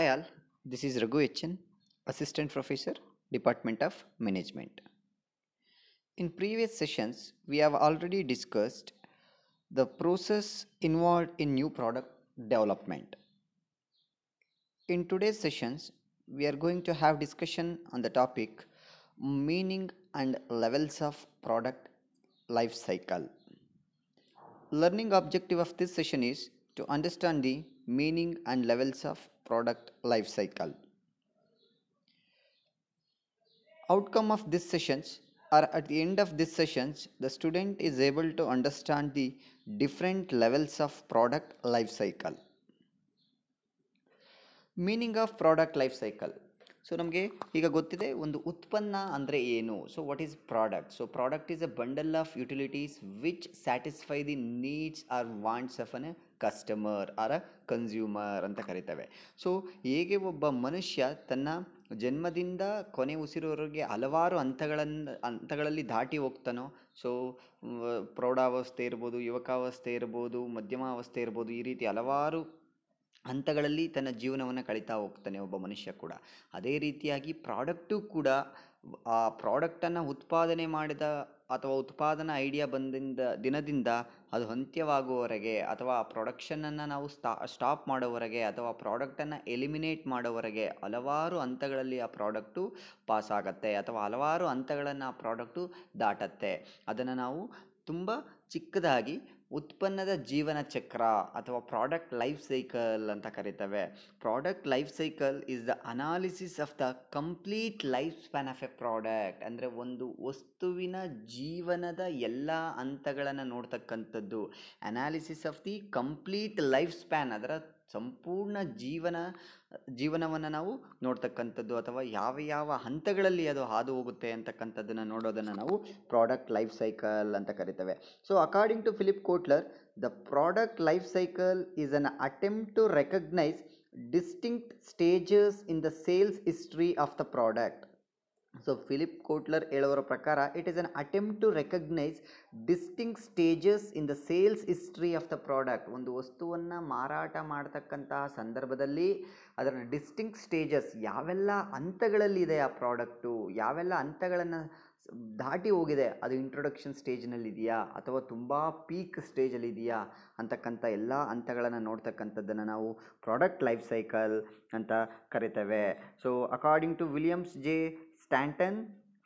Hi all, this is Raghu H.N., Assistant Professor, Department of Management. In previous sessions, we have already discussed the process involved in new product development. In today's sessions, we are going to have discussion on the topic meaning and levels of product life cycle. Learning objective of this session is to understand the meaning and levels of product life cycle. Outcome of this sessions or at the end of this sessions the student is able to understand the different levels of product life cycle. Meaning of product life cycle. So ನಮಗೆ ಈಗ ಗೊತ್ತಿದೆ ಒಂದು ಉತ್ಪನ್ನ ಅಂದರೆ ಏನು. So what is product? So product is a bundle of utilities which satisfy the needs or wants of an customer or a consumer ಅಂತ ಕರಿತೇವೆ. So ಹೇಗೆ ಒಬ್ಬ ಮನುಷ್ಯ ತನ್ನ ಜನ್ಮದಿಂದ ಕೊನೆ ಉಸಿರುವರೆಗೆ ಹಲವಾರು ಹಂತಗಳಲ್ಲಿ ದಾಟಿ ಹೋಗ್ತಾನೋ. ಸೊ ಪ್ರೌಢಾವಸ್ಥೆ ಇರ್ಬೋದು, ಯುವಕಾವಸ್ಥೆ ಇರ್ಬೋದು, ಮಧ್ಯಮಾವಸ್ಥೆ ಇರ್ಬೋದು, ಈ ರೀತಿ ಹಲವಾರು ಹಂತಗಳಲ್ಲಿ ತನ್ನ ಜೀವನವನ್ನು ಕಳೀತಾ ಹೋಗ್ತಾನೆ ಒಬ್ಬ ಮನುಷ್ಯ ಕೂಡ. ಅದೇ ರೀತಿಯಾಗಿ ಪ್ರಾಡಕ್ಟು ಕೂಡ ಆ ಪ್ರಾಡಕ್ಟನ್ನು ಉತ್ಪಾದನೆ ಮಾಡಿದ ಅಥವಾ ಉತ್ಪಾದನಾ ಐಡಿಯಾ ಬಂದಿಂದ ದಿನದಿಂದ ಅದು ಅಂತ್ಯವಾಗುವವರೆಗೆ ಅಥವಾ ಪ್ರೊಡಕ್ಷನನ್ನು ನಾವು ಸ್ಟಾಪ್ ಮಾಡೋವರೆಗೆ ಅಥವಾ ಪ್ರಾಡಕ್ಟನ್ನು ಎಲಿಮಿನೇಟ್ ಮಾಡೋವರೆಗೆ ಹಲವಾರು ಹಂತಗಳಲ್ಲಿ ಆ ಪ್ರಾಡಕ್ಟು ಪಾಸ್ ಆಗತ್ತೆ ಅಥವಾ ಹಲವಾರು ಹಂತಗಳನ್ನು ಆ ಪ್ರಾಡಕ್ಟು ದಾಟತ್ತೆ. ಅದನ್ನು ನಾವು ತುಂಬ ಚಿಕ್ಕದಾಗಿ ಉತ್ಪನ್ನದ ಜೀವನ ಚಕ್ರ ಅಥವಾ ಪ್ರಾಡಕ್ಟ್ ಲೈಫ್ ಸೈಕಲ್ ಅಂತ ಕರಿತೇವೆ. Product life cycle is the analysis of the complete life span of a product. ಅಂದರೆ ಒಂದು ವಸ್ತುವಿನ ಜೀವನದ ಎಲ್ಲ ಹಂತಗಳನ್ನು ನೋಡ್ತಕ್ಕಂಥದ್ದು. Analysis of the complete life span, ಅದರ ಸಂಪೂರ್ಣ ಜೀವನವನ್ನು ನಾವು ನೋಡ್ತಕ್ಕಂಥದ್ದು ಅಥವಾ ಯಾವ ಹಂತಗಳಲ್ಲಿ ಅದು ಹಾದು ಹೋಗುತ್ತೆ ಅಂತಕ್ಕಂಥದ್ದನ್ನು ನೋಡೋದನ್ನು ನಾವು ಪ್ರಾಡಕ್ಟ್ ಲೈಫ್ ಸೈಕಲ್ ಅಂತ ಕರಿತೇವೆ. So according to Philip Kotler, the product life cycle is an attempt to recognise distinct stages in the sales history of the product. So Philip Kotler ಹೇಳುವರ ಪ್ರಕಾರ it is an attempt to recognise distinct stages in the sales history of the product. ಒಂದು ವಸ್ತುವನ್ನು ಮಾರಾಟ ಮಾಡ್ತಕ್ಕಂತಹ ಸಂದರ್ಭದಲ್ಲಿ ಅದರ distinct stages ಯಾವೆಲ್ಲ ಹಂತಗಳಲ್ಲಿದೆ ಆ ಪ್ರಾಡಕ್ಟು, ಯಾವೆಲ್ಲ ಹಂತಗಳನ್ನು ದಾಟಿ ಹೋಗಿದೆ, ಅದು ಇಂಟ್ರೊಡಕ್ಷನ್ ಸ್ಟೇಜ್ನಲ್ಲಿದೆಯಾ ಅಥವಾ ತುಂಬ ಪೀಕ್ ಸ್ಟೇಜಲ್ಲಿದೆಯಾ ಅಂತಕ್ಕಂಥ ಎಲ್ಲ ಹಂತಗಳನ್ನು ನೋಡ್ತಕ್ಕಂಥದ್ದನ್ನು ನಾವು ಪ್ರಾಡಕ್ಟ್ ಲೈಫ್ ಸೈಕಲ್ ಅಂತ ಕರಿತೇವೆ. So according to Williams J Stanton,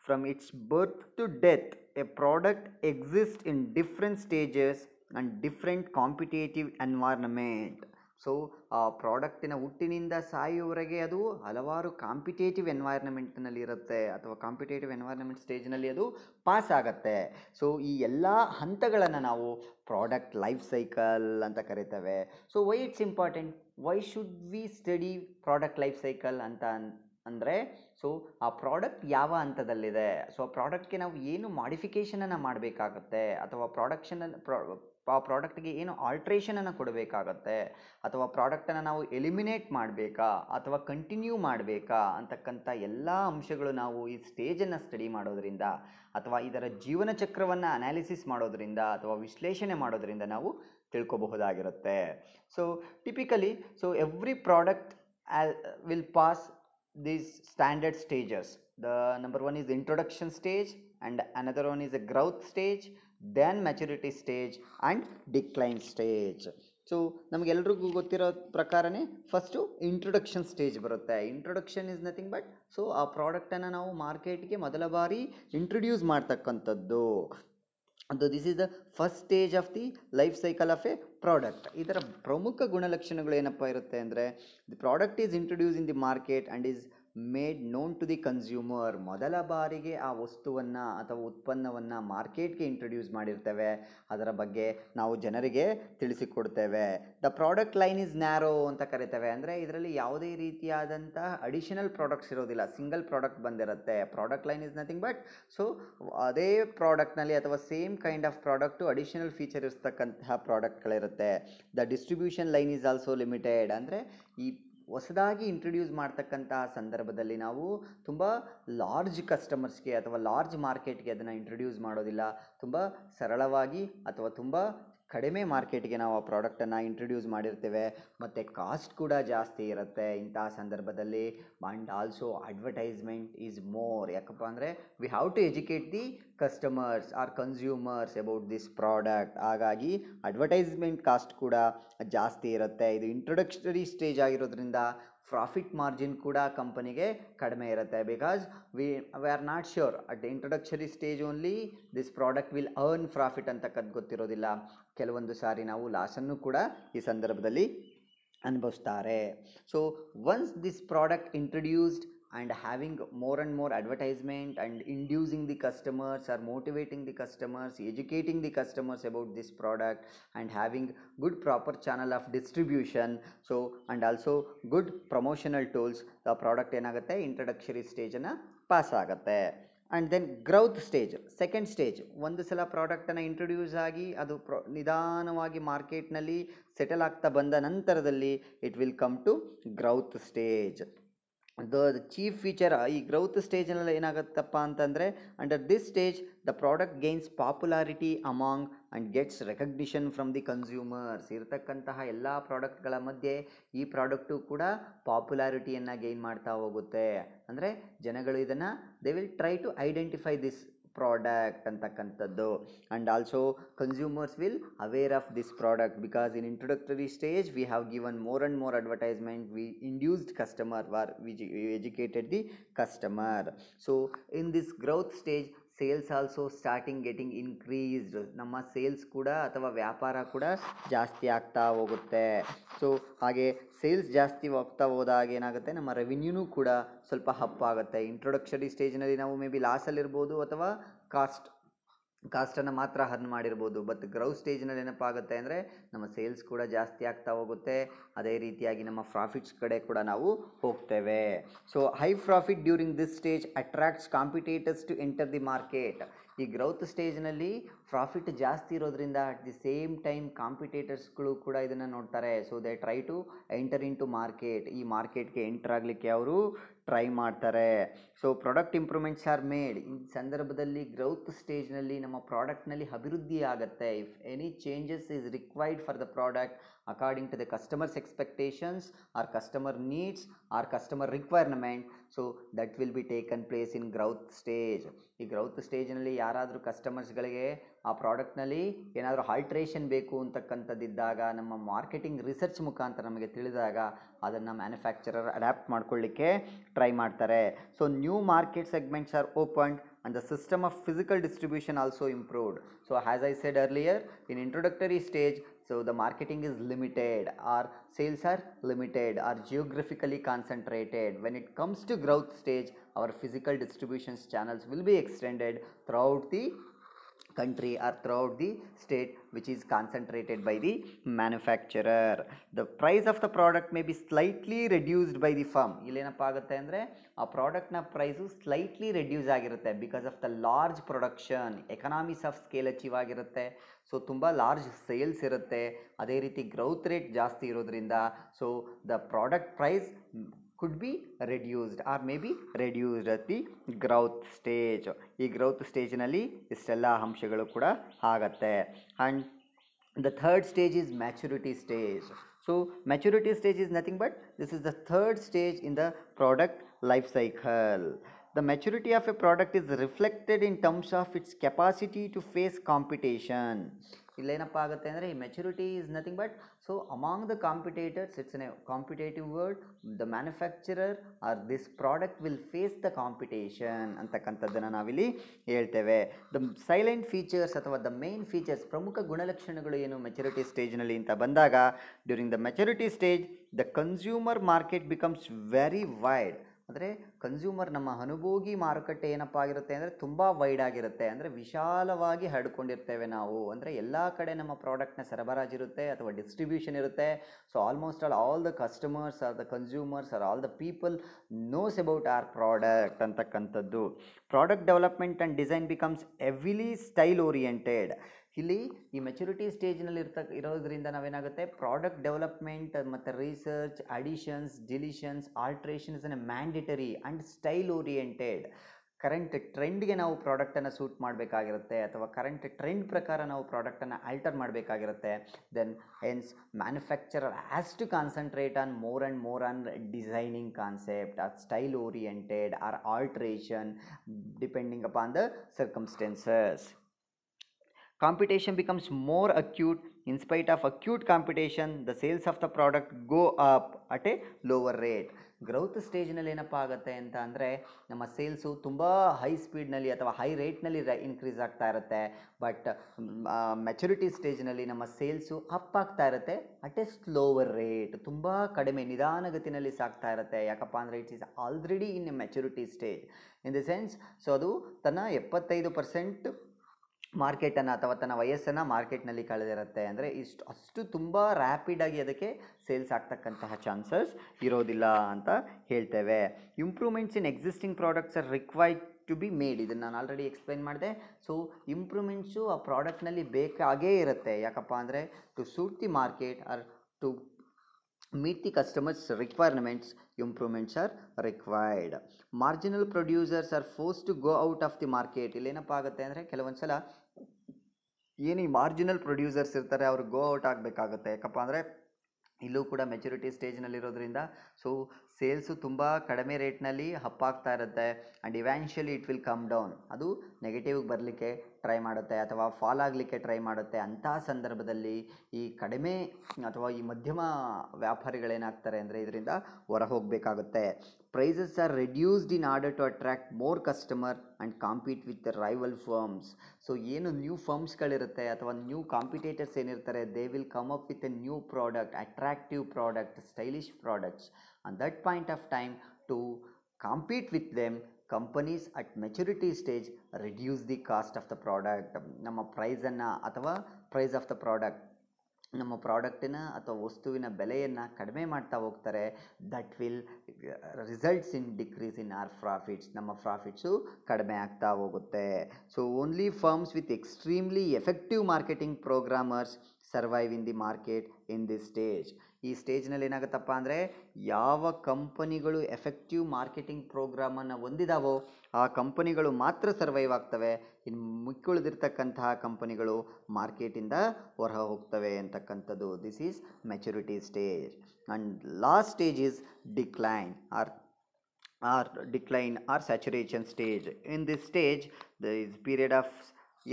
from its birth to death a product exist in different stages and different competitive environment. So ಆ ಪ್ರಾಡಕ್ಟಿನ ಹುಟ್ಟಿನಿಂದ ಸಾಯುವವರೆಗೆ ಅದು ಹಲವಾರು ಕಾಂಪಿಟೇಟಿವ್ ಎನ್ವೈರ್ನಮೆಂಟ್ನಲ್ಲಿ ಇರುತ್ತೆ ಅಥವಾ ಕಾಂಪಿಟೇಟಿವ್ ಎನ್ವೈರ್ನಮೆಂಟ್ ಸ್ಟೇಜ್ನಲ್ಲಿ ಅದು ಪಾಸ್ ಆಗುತ್ತೆ. ಸೊ ಈ ಎಲ್ಲ ಹಂತಗಳನ್ನು ನಾವು ಪ್ರಾಡಕ್ಟ್ ಲೈಫ್ ಸೈಕಲ್ ಅಂತ ಕರಿತೇವೆ. So why it's important, why should we study product life cycle ಅಂತ ಅಂದರೆ, ಸೊ ಆ ಪ್ರಾಡಕ್ಟ್ ಯಾವ ಹಂತದಲ್ಲಿದೆ, ಸೊ ಆ ಪ್ರಾಡಕ್ಟ್ಗೆ ನಾವು ಏನು ಮಾಡಿಫಿಕೇಷನನ್ನು ಮಾಡಬೇಕಾಗತ್ತೆ ಅಥವಾ ಆ ಪ್ರಾಡಕ್ಟ್ಗೆ ಏನು ಆಲ್ಟ್ರೇಷನನ್ನು ಕೊಡಬೇಕಾಗತ್ತೆ ಅಥವಾ ಪ್ರಾಡಕ್ಟನ್ನು ನಾವು ಎಲಿಮಿನೇಟ್ ಮಾಡಬೇಕಾ ಅಥವಾ ಕಂಟಿನ್ಯೂ ಮಾಡಬೇಕಾ ಅಂತಕ್ಕಂಥ ಎಲ್ಲ ಅಂಶಗಳು ನಾವು ಈ ಸ್ಟೇಜನ್ನು ಸ್ಟಡಿ ಮಾಡೋದರಿಂದ ಅಥವಾ ಇದರ ಜೀವನ ಚಕ್ರವನ್ನು ಅನಾಲಿಸಿಸ್ ಮಾಡೋದರಿಂದ ಅಥವಾ ವಿಶ್ಲೇಷಣೆ ಮಾಡೋದರಿಂದ ನಾವು ತಿಳ್ಕೊಬಹುದಾಗಿರುತ್ತೆ. So typically, so every product will pass these standard stages. The number one is introduction stage and another one is a growth stage, then maturity stage and decline stage. So ನಮಗೆಲ್ರಿಗೂ ಗೊತ್ತಿರೋ ಪ್ರಕಾರನೇ first introduction stage ಬರುತ್ತೆ. Introduction is nothing but, so ಆ ಪ್ರಾಡಕ್ಟನ್ನು ನಾವು ಮಾರ್ಕೆಟ್ಗೆ ಮೊದಲ ಬಾರಿ ಇಂಟ್ರೊಡ್ಯೂಸ್ ಮಾಡ್ತಕ್ಕಂಥದ್ದು. ಅದು this is the first stage of the life cycle of a product. ಇದರ ಪ್ರಮುಖ ಗುಣಲಕ್ಷಣಗಳು ಏನಪ್ಪ ಇರುತ್ತೆ ಅಂದರೆ, the product is introduce in the market and is made known to the consumer. ಮೊದಲ ಬಾರಿಗೆ ಆ ವಸ್ತುವನ್ನು ಅಥವಾ ಉತ್ಪನ್ನವನ್ನು ಮಾರ್ಕೆಟ್ಗೆ ಇಂಟ್ರೊಡ್ಯೂಸ್ ಮಾಡಿರ್ತೇವೆ, ಅದರ ಬಗ್ಗೆ ನಾವು ಜನರಿಗೆ ತಿಳಿಸಿಕೊಡ್ತೇವೆ. The product line is narrow ಅಂತ ಕರಿತೇವೆ. ಅಂದರೆ ಇದರಲ್ಲಿ ಯಾವುದೇ ರೀತಿಯಾದಂಥ ಅಡಿಷನಲ್ ಪ್ರಾಡಕ್ಟ್ಸ್ ಇರೋದಿಲ್ಲ, ಸಿಂಗಲ್ ಪ್ರಾಡಕ್ಟ್ ಬಂದಿರುತ್ತೆ. Product line is nothing but, so ಅದೇ ಪ್ರಾಡಕ್ಟ್ನಲ್ಲಿ ಅಥವಾ same kind of product additional feature ಇರ್ತಕ್ಕಂತಹ ಪ್ರಾಡಕ್ಟ್ಗಳಿರುತ್ತೆ. The distribution line is also limited. ಅಂದರೆ ಈ ಹೊಸದಾಗಿ ಇಂಟ್ರೊಡ್ಯೂಸ್ ಮಾಡ್ತಕ್ಕಂತಹ ಸಂದರ್ಭದಲ್ಲಿ ನಾವು ತುಂಬ ಲಾರ್ಜ್ ಕಸ್ಟಮರ್ಸ್ಗೆ ಅಥವಾ ಲಾರ್ಜ್ ಮಾರ್ಕೆಟ್ಗೆ ಅದನ್ನು ಇಂಟ್ರೊಡ್ಯೂಸ್ ಮಾಡೋದಿಲ್ಲ. ತುಂಬ ಸರಳವಾಗಿ ಅಥವಾ ತುಂಬ ಕಡಿಮೆ ಮಾರ್ಕೆಟ್ಗೆ ನಾವು ಆ ಪ್ರಾಡಕ್ಟನ್ನು ಇಂಟ್ರೊಡ್ಯೂಸ್ ಮಾಡಿರ್ತೇವೆ ಮತ್ತು ಕಾಸ್ಟ್ ಕೂಡ ಜಾಸ್ತಿ ಇರುತ್ತೆ ಇಂತಹ ಸಂದರ್ಭದಲ್ಲಿ. And also advertisement is more, ಯಾಕಪ್ಪ ಅಂದರೆ we have to educate the customers or consumers about this product. ಹಾಗಾಗಿ ಅಡ್ವರ್ಟೈಸ್ಮೆಂಟ್ ಕಾಸ್ಟ್ ಕೂಡ ಜಾಸ್ತಿ ಇರುತ್ತೆ. ಇದು ಇಂಟ್ರೊಡಕ್ಷರಿ ಸ್ಟೇಜ್ ಆಗಿರೋದ್ರಿಂದ ಪ್ರಾಫಿಟ್ ಮಾರ್ಜಿನ್ ಕೂಡ ಕಂಪನಿಗೆ ಕಡಿಮೆ ಇರುತ್ತೆ. Because we are not sure at the introductory stage only this product will earn profit ಅಂತಕ್ಕದ್ದು ಗೊತ್ತಿರೋದಿಲ್ಲ. ಕೆಲವೊಂದು ಸಾರಿ ನಾವು ಲಾಸನ್ನು ಕೂಡ ಈ ಸಂದರ್ಭದಲ್ಲಿ ಅನುಭವಿಸ್ತಾರೆ. So once this product introduced and having more and more advertisement and inducing the customers or motivating the customers, educating the customers about this product and having good proper channel of distribution, so and also good promotional tools, the product ಏನಾಗುತ್ತೆ introductory ಸ್ಟೇಜನ್ನು pass ಆಗುತ್ತೆ. And then growth stage, second stage. ಒಂದು ಸಲ ಪ್ರಾಡಕ್ಟನ್ನು introduce ಆಗಿ ಅದು ನಿಧಾನವಾಗಿ ಮಾರ್ಕೆಟ್ನಲ್ಲಿ ಸೆಟಲ್ ಆಗ್ತಾ ಬಂದ ನಂತರದಲ್ಲಿ it will come to growth stage. The chief feature ಈ ಗ್ರೌತ್ ಸ್ಟೇಜ್ನಲ್ಲಿ ಏನಾಗುತ್ತಪ್ಪ ಅಂತಂದರೆ, under this stage the product gains popularity among and gets recognition from the consumers. ಇರತಕ್ಕಂತಹ ಎಲ್ಲ ಪ್ರಾಡಕ್ಟ್ಗಳ ಮಧ್ಯೆ ಈ ಪ್ರಾಡಕ್ಟು ಕೂಡ ಪಾಪ್ಯುಲಾರಿಟಿಯನ್ನು ಗೇನ್ ಮಾಡ್ತಾ ಹೋಗುತ್ತೆ. ಅಂದರೆ ಜನಗಳು ಇದನ್ನು they will try to identify this product ಅಂತಕ್ಕಂಥದ್ದು. And also consumers will aware of this product because in introductory stage we have given more and more advertisement, we induced customer or we educated the customer. So in this growth stage sales also starting getting increased. ನಮ್ಮ sales ಕೂಡ ಅಥವಾ ವ್ಯಾಪಾರ ಕೂಡ ಜಾಸ್ತಿ ಆಗ್ತಾ ಹೋಗುತ್ತೆ. So ಹಾಗೆ sales ಜಾಸ್ತಿ ಹೋಗ್ತಾ ಹೋದಾಗ ಏನಾಗುತ್ತೆ, ನಮ್ಮ ರೆವಿನ್ಯೂನೂ ಕೂಡ ಸ್ವಲ್ಪ ಅಪ್ ಆಗುತ್ತೆ. ಇಂಟ್ರೊಡಕ್ಷರಿ ಸ್ಟೇಜ್ನಲ್ಲಿ ನಾವು ಮೇ ಬಿ ಲಾಸಲ್ಲಿರ್ಬೋದು ಅಥವಾ ಕಾಸ್ಟನ್ನು ಮಾತ್ರ ಅರ್ನ್ ಮಾಡಿರ್ಬೋದು. ಬಟ್ ಗ್ರೌತ್ ಸ್ಟೇಜ್ನಲ್ಲಿ ಏನಪ್ಪ ಆಗುತ್ತೆ ಅಂದರೆ ನಮ್ಮ ಸೇಲ್ಸ್ ಕೂಡ ಜಾಸ್ತಿ ಆಗ್ತಾ ಹೋಗುತ್ತೆ. ಅದೇ ರೀತಿಯಾಗಿ ನಮ್ಮ ಪ್ರಾಫಿಟ್ಸ್ ಕಡೆ ಕೂಡ ನಾವು ಹೋಗ್ತೇವೆ. So high profit during this stage attracts competitors to enter the market. ಈ ಗ್ರೌತ್ ಸ್ಟೇಜ್ನಲ್ಲಿ ಪ್ರಾಫಿಟ್ ಜಾಸ್ತಿ ಇರೋದ್ರಿಂದ ಅಟ್ ದಿ ಸೇಮ್ ಟೈಮ್ ಕಾಂಪಿಟೇಟರ್ಸ್ಗಳು ಕೂಡ ಇದನ್ನು ನೋಡ್ತಾರೆ. So they try to enter in to market. ಈ ಮಾರ್ಕೆಟ್ಗೆ ಎಂಟರ್ ಆಗಲಿಕ್ಕೆ ಅವರು ಟ್ರೈ ಮಾಡ್ತಾರೆ. So product improvements are made. ಈ ಸಂದರ್ಭದಲ್ಲಿ ಗ್ರೌತ್ ಸ್ಟೇಜ್ನಲ್ಲಿ ನಮ್ಮ ಪ್ರಾಡಕ್ಟ್ನಲ್ಲಿ ಅಭಿವೃದ್ಧಿ ಆಗುತ್ತೆ. If any changes is required for the product according to the customer's expectations or customer needs or customer requirement, so that will be taken place in growth stage. ಈ growth ಸ್ಟೇಜ್ನಲ್ಲಿ ಯಾರಾದರೂ ಕಸ್ಟಮರ್ಸ್ಗಳಿಗೆ ಆ ಪ್ರಾಡಕ್ಟ್ನಲ್ಲಿ ಏನಾದರೂ ಆಲ್ಟ್ರೇಷನ್ ಬೇಕು ಅಂತಕ್ಕಂಥದ್ದಿದ್ದಾಗ ನಮ್ಮ ಮಾರ್ಕೆಟಿಂಗ್ ರಿಸರ್ಚ್ ಮುಖಾಂತರ ನಮಗೆ ತಿಳಿದಾಗ ಅದನ್ನು ಮ್ಯಾನುಫ್ಯಾಕ್ಚರರ್ ಅಡ್ಯಾಪ್ಟ್ ಮಾಡ್ಕೊಳ್ಳಿಕ್ಕೆ ಟ್ರೈ ಮಾಡ್ತಾರೆ. So new market segments are opened and the system of physical distribution also improved. So as I said earlier, in introductory stage, so the marketing is limited or sales are limited or geographically concentrated. When it comes to growth stage, our physical distribution channels will be extended throughout the country or throughout the state which is concentrated by the manufacturer. The price of the product may be slightly reduced by the firm. ಇಲ್ಲೇನಪ್ಪ ಆಗುತ್ತೆ ಅಂದರೆ ಆ ಪ್ರಾಡಕ್ಟ್ನ price slightly reduce ಆಗಿರುತ್ತೆ because of the large production, economies of scale achieve ಆಗಿರುತ್ತೆ. So ತುಂಬ large sales ಇರುತ್ತೆ. ಅದೇ ರೀತಿ ಗ್ರೌತ್ ರೇಟ್ ಜಾಸ್ತಿ ಇರೋದ್ರಿಂದ so the product price could be reduced or may be reduced at the growth stage. ಈ growth ಸ್ಟೇಜ್ನಲ್ಲಿ ಇಷ್ಟೆಲ್ಲ ಅಂಶಗಳು ಕೂಡ ಆಗತ್ತೆ. And the third stage is maturity stage. So maturity stage is nothing but this is the third stage in the product life cycle. The maturity of a product is reflected in terms of its capacity to face competition. ಇಲ್ಲೇನಪ್ಪ ಆಗುತ್ತೆ ಅಂದರೆ ಈ maturity is nothing but so among the competitors, it's a competitive world, the manufacturer or this product will face the competition ಅಂತಕ್ಕಂಥದ್ದನ್ನು ನಾವಿಲ್ಲಿ ಹೇಳ್ತೇವೆ. The silent features ಅಥವಾ the main features, ಪ್ರಮುಖ ಗುಣಲಕ್ಷಣಗಳು ಏನು ಮೆಚುರಿಟಿ ಸ್ಟೇಜ್ನಲ್ಲಿ ಅಂತ ಬಂದಾಗ, during the maturity stage the consumer market becomes very wide. ಅಂದರೆ ಕನ್ಸ್ಯೂಮರ್ ನಮ್ಮ ಅನುಭೋಗಿ ಮಾರುಕಟ್ಟೆ ಏನಪ್ಪ ಆಗಿರುತ್ತೆ ಅಂದರೆ ತುಂಬ ವೈಡ್ ಆಗಿರುತ್ತೆ. ಅಂದರೆ ವಿಶಾಲವಾಗಿ ಹರಡ್ಕೊಂಡಿರ್ತೇವೆ ನಾವು. ಅಂದರೆ ಎಲ್ಲ ಕಡೆ ನಮ್ಮ ಪ್ರಾಡಕ್ಟ್ನ ಸರಬರಾಜಿರುತ್ತೆ ಅಥವಾ ಡಿಸ್ಟ್ರಿಬ್ಯೂಷನ್ ಇರುತ್ತೆ. So almost all the customers or the consumers or all the people knows about our product ಅಂತಕ್ಕಂಥದ್ದು. Product development and design becomes heavily style oriented. ಇಲ್ಲಿ ಈ ಮೆಚುರಿಟಿ ಸ್ಟೇಜ್ನಲ್ಲಿ ಇರೋದ್ರಿಂದ ನಾವೇನಾಗುತ್ತೆ, ಪ್ರಾಡಕ್ಟ್ ಡೆವಲಪ್ಮೆಂಟ್ ಮತ್ತು ರಿಸರ್ಚ್, ಅಡಿಷನ್ಸ್, ಡಿಲಿಷನ್ಸ್, ಆಲ್ಟ್ರೇಷನ್ಸ್ ಅನ್ನು mandatory and style oriented. Current ಟ್ರೆಂಡ್ಗೆ ನಾವು ಪ್ರಾಡಕ್ಟನ್ನು ಸೂಟ್ ಮಾಡಬೇಕಾಗಿರುತ್ತೆ ಅಥವಾ ಕರೆಂಟ್ ಟ್ರೆಂಡ್ ಪ್ರಕಾರ ನಾವು ಪ್ರಾಡಕ್ಟನ್ನು ಆಲ್ಟರ್ ಮಾಡಬೇಕಾಗಿರುತ್ತೆ. Then hence manufacturer has to concentrate on more and more on designing concept or style oriented or alteration depending upon the circumstances. Competition becomes more acute. In spite of acute competition, the sales of the product go up at a lower rate. Growth ಸ್ಟೇಜ್ನಲ್ಲಿ ಏನಪ್ಪ ಆಗುತ್ತೆ ಅಂತ ಅಂದರೆ ನಮ್ಮ sales ತುಂಬ high ಸ್ಪೀಡ್ನಲ್ಲಿ ಅಥವಾ high ರೇಟ್ನಲ್ಲಿ increase ಆಗ್ತಾ ಇರುತ್ತೆ. ಬಟ್ ಮೆಚುರಿಟಿ ಸ್ಟೇಜ್ನಲ್ಲಿ ನಮ್ಮ ಸೇಲ್ಸು ಅಪ್ ಆಗ್ತಾ ಇರುತ್ತೆ ಅಟ್ ಎ ಸ್ಲೋವರ್ ರೇಟ್, ತುಂಬ ಕಡಿಮೆ ನಿಧಾನಗತಿನಲ್ಲಿ ಸಾಗ್ತಾ ಇರುತ್ತೆ. ಯಾಕಪ್ಪ ಅಂದರೆ it's is already in a maturity stage in the sense. So ಅದು ತನ್ನ 75% ಮಾರ್ಕೆಟನ್ನು ಅಥವಾ ತನ್ನ ವಯಸ್ಸನ್ನು ಮಾರ್ಕೆಟ್ನಲ್ಲಿ ಕಳೆದಿರುತ್ತೆ. ಅಂದರೆ ಅಷ್ಟು ತುಂಬ ರ್ಯಾಪಿಡಾಗಿ ಅದಕ್ಕೆ ಸೇಲ್ಸ್ ಆಗ್ತಕ್ಕಂತಹ ಚಾನ್ಸಸ್ ಇರೋದಿಲ್ಲ ಅಂತ ಹೇಳ್ತೇವೆ. Improvements in existing products are required to be made. ಇದನ್ನು ನಾನು ಆಲ್ರೆಡಿ ಎಕ್ಸ್ಪ್ಲೈನ್ ಮಾಡಿದೆ. ಸೊ ಇಂಪ್ರೂವ್ಮೆಂಟ್ಸು ಆ ಪ್ರಾಡಕ್ಟ್ನಲ್ಲಿ ಬೇಕಾಗೇ ಇರುತ್ತೆ. ಯಾಕಪ್ಪ ಅಂದರೆ to suit the market or to meet the customers' requirements, improvements are required. Marginal producers are forced to go out of the market. ಇಲ್ಲೇನಪ್ಪ ಆಗುತ್ತೆ ಅಂದರೆ ಕೆಲವೊಂದು ಸಲ ಏನು ಈ ಮಾರ್ಜಿನಲ್ ಪ್ರೊಡ್ಯೂಸರ್ಸ್ ಇರ್ತಾರೆ ಅವರು ಗೋ ಔಟ್ ಆಗಬೇಕಾಗುತ್ತೆ. ಯಾಕಪ್ಪ ಅಂದರೆ ಇಲ್ಲೂ ಕೂಡ ಮೆಚುರಿಟಿ ಸ್ಟೇಜ್ನಲ್ಲಿರೋದ್ರಿಂದ ಸೊ ಸೇಲ್ಸು ತುಂಬ ಕಡಿಮೆ ರೇಟ್ನಲ್ಲಿ ಹಪ್ಪಾಗ್ತಾ ಇರುತ್ತೆ. And eventually it will come down. ಅದು ನೆಗೆಟಿವ್ಗೆ ಬರಲಿಕ್ಕೆ ಟ್ರೈ ಮಾಡುತ್ತೆ ಅಥವಾ ಫಾಲ್ ಆಗಲಿಕ್ಕೆ ಟ್ರೈ ಮಾಡುತ್ತೆ. ಅಂತಹ ಸಂದರ್ಭದಲ್ಲಿ ಈ ಕಡಿಮೆ ಅಥವಾ ಈ ಮಧ್ಯಮ ವ್ಯಾಪಾರಿಗಳೇನಾಗ್ತಾರೆ ಅಂದರೆ ಇದರಿಂದ ಹೊರ ಹೋಗಬೇಕಾಗುತ್ತೆ. Prices are reduced in order to attract more customer and compete with the rival firms. So ಏನು ನ್ಯೂ ಫರ್ಮ್ಸ್ಗಳಿರುತ್ತೆ ಅಥವಾ ನ್ಯೂ ಕಾಂಪಿಟೇಟರ್ಸ್ ಏನಿರ್ತಾರೆ they will come up with a new product, attractive product, stylish products. On that point of time to compete with them companies at maturity stage reduce the cost of the product. ನಮ್ಮ ಪ್ರೈಸನ್ನು ಅಥವಾ price of the product, ನಮ್ಮ ಪ್ರಾಡಕ್ಟಿನ ಅಥವಾ ವಸ್ತುವಿನ ಬೆಲೆಯನ್ನು ಕಡಿಮೆ ಮಾಡ್ತಾ ಹೋಗ್ತಾರೆ. That will results in decrease in our profits. ನಮ್ಮ ಪ್ರಾಫಿಟ್ಸು ಕಡಿಮೆ ಆಗ್ತಾ ಹೋಗುತ್ತೆ. So only firms with extremely effective marketing programmers survive in the market in this stage. ಈ ಸ್ಟೇಜ್ನಲ್ಲಿ ಏನಾಗುತ್ತಪ್ಪ ಅಂದರೆ ಯಾವ ಕಂಪನಿಗಳು ಎಫೆಕ್ಟಿವ್ ಮಾರ್ಕೆಟಿಂಗ್ ಪ್ರೋಗ್ರಾಮನ್ನು ಹೊಂದಿದಾವೋ ಆ ಕಂಪನಿಗಳು ಮಾತ್ರ ಸರ್ವೈವ್ ಆಗ್ತವೆ. ಇನ್ನು ಮಿಕ್ಕುಳಿದಿರ್ತಕ್ಕಂತಹ ಕಂಪನಿಗಳು ಮಾರ್ಕೆಟಿಂದ ಹೊರ ಹೋಗ್ತವೆ ಅಂತಕ್ಕಂಥದ್ದು. This is maturity stage. And last stage is decline or saturation stage. In this stage the is period of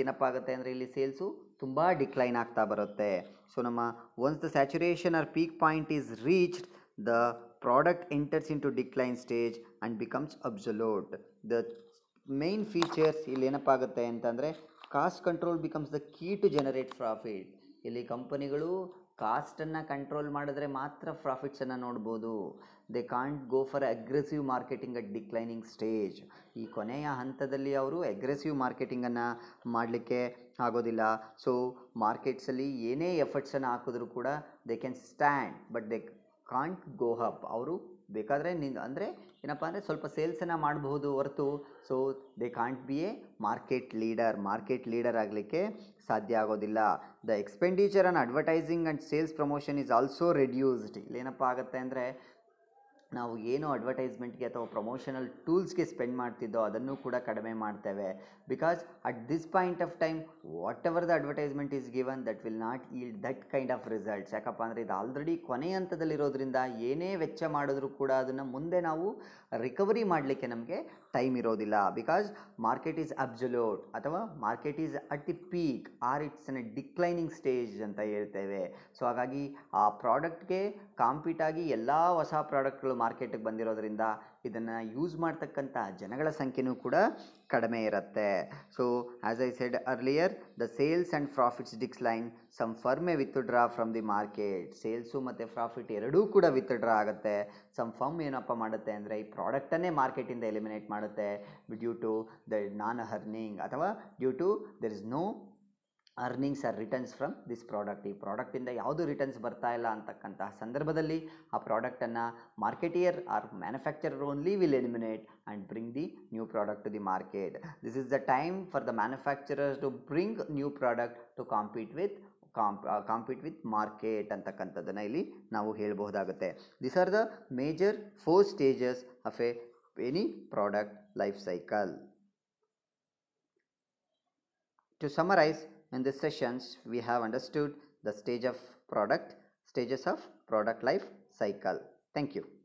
ಏನಪ್ಪ ಆಗುತ್ತೆ ಅಂದರೆ ಇಲ್ಲಿ ಸೇಲ್ಸು ತುಂಬ ಡಿಕ್ಲೈನ್ ಆಗ್ತಾ ಬರುತ್ತೆ. ಸೊ ನಮ್ಮ once the saturation or peak point is reached the product enters into decline stage and becomes absolute. The main features ಇಲ್ಲಿ ಏನಪ್ಪ ಆಗುತ್ತೆ ಅಂತಂದರೆ cost control becomes the key to generate profit. ಇಲ್ಲಿ ಕಂಪನಿಗಳು ಕಾಸ್ಟನ್ನು ಕಂಟ್ರೋಲ್ ಮಾಡಿದ್ರೆ ಮಾತ್ರ ಪ್ರಾಫಿಟ್ಸನ್ನು ನೋಡ್ಬೋದು. They can't go for aggressive marketing at declining stage. ಈ ಕೊನೆಯ ಹಂತದಲ್ಲಿ ಅವರು ಅಗ್ರೆಸಿವ್ ಮಾರ್ಕೆಟಿಂಗನ್ನು ಮಾಡಲಿಕ್ಕೆ ಆಗೋದಿಲ್ಲ. ಸೊ ಮಾರ್ಕೆಟ್ಸಲ್ಲಿ ಏನೇ ಎಫರ್ಟ್ಸನ್ನು ಹಾಕಿದ್ರೂ ಕೂಡ they can stand but they can't go up. ಅವರು ಬೇಕಾದರೆ ಅಂದರೆ ಏನಪ್ಪ ಅಂದರೆ ಸ್ವಲ್ಪ ಸೇಲ್ಸನ್ನು ಮಾಡಬಹುದು ಹೊರತು so they can't be a market leader ಆಗಲಿಕ್ಕೆ ಸಾಧ್ಯ ಆಗೋದಿಲ್ಲ. The expenditure on advertising and sales promotion is also reduced. ಇಲ್ಲೇನಪ್ಪ ಆಗುತ್ತೆ ಅಂದರೆ ನಾವು ಏನು ಅಡ್ವರ್ಟೈಸ್ಮೆಂಟ್ಗೆ ಅಥವಾ ಪ್ರಮೋಷನಲ್ ಟೂಲ್ಸ್ಗೆ ಸ್ಪೆಂಡ್ ಮಾಡ್ತಿದ್ದೋ ಅದನ್ನು ಕೂಡ ಕಡಿಮೆ ಮಾಡ್ತೇವೆ. Because at this point of time what ever the advertisement is given that will not yield that kind of results. ಯಾಕಪ್ಪ ಅಂದರೆ ಇದು ಆಲ್ರೆಡಿ ಕೊನೆಯ ಹಂತದಲ್ಲಿರೋದ್ರಿಂದ ಏನೇ ವೆಚ್ಚ ಮಾಡಿದ್ರೂ ಕೂಡ ಅದನ್ನು ಮುಂದೆ ನಾವು ರಿಕವರಿ ಮಾಡಲಿಕ್ಕೆ ನಮಗೆ ಟೈಮ್ ಇರೋದಿಲ್ಲ. ಬಿಕಾಸ್ ಮಾರ್ಕೆಟ್ ಈಸ್ ಅಬ್ಸೊಲ್ಯೂಟ್ ಅಥವಾ market is at the peak or it's an a declining stage ಅಂತ ಹೇಳ್ತೇವೆ. ಸೊ ಹಾಗಾಗಿ ಆ ಪ್ರಾಡಕ್ಟ್ಗೆ ಕಾಂಪೀಟ್ ಆಗಿ ಎಲ್ಲ ಹೊಸ ಪ್ರಾಡಕ್ಟ್ಗಳು ಮಾರ್ಕೆಟಿಗೆ ಬಂದಿರೋದ್ರಿಂದ ಇದನ್ನು ಯೂಸ್ ಮಾಡ್ತಕ್ಕಂಥ ಜನಗಳ ಸಂಖ್ಯೆನೂ ಕೂಡ ಕಡಿಮೆ ಇರುತ್ತೆ. So as I said earlier the sales and profits decline, some firm may withdraw from the market. Sales ಮತ್ತು ಪ್ರಾಫಿಟ್ ಎರಡೂ ಕೂಡ ವಿತ್ಡ್ರಾ ಆಗುತ್ತೆ. ಸಮ್ ಫರ್ಮ್ ಏನಪ್ಪ ಮಾಡುತ್ತೆ ಅಂದರೆ ಈ ಪ್ರಾಡಕ್ಟನ್ನೇ ಮಾರ್ಕೆಟಿಂದ ಎಲಿಮಿನೇಟ್ ಮಾಡುತ್ತೆ due to the non earning ಅಥವಾ due to there is no earnings or returns from this product. ಈ ಪ್ರಾಡಕ್ಟಿಂದ ಯಾವುದೂ ರಿಟರ್ನ್ಸ್ ಬರ್ತಾ ಇಲ್ಲ ಅಂತಕ್ಕಂತಹ ಸಂದರ್ಭದಲ್ಲಿ ಆ ಪ್ರಾಡಕ್ಟನ್ನು marketer or manufacturer only will eliminate and bring the new product to the market. This is the time for the manufacturers to bring new product to compete with market ಅಂತಕ್ಕಂಥದ್ದನ್ನು ಇಲ್ಲಿ ನಾವು ಹೇಳಬಹುದಾಗುತ್ತೆ. This are the major 4 stages of any product life cycle. To summarize, in these sessions, we have understood the stages of product life cycle. Thank you.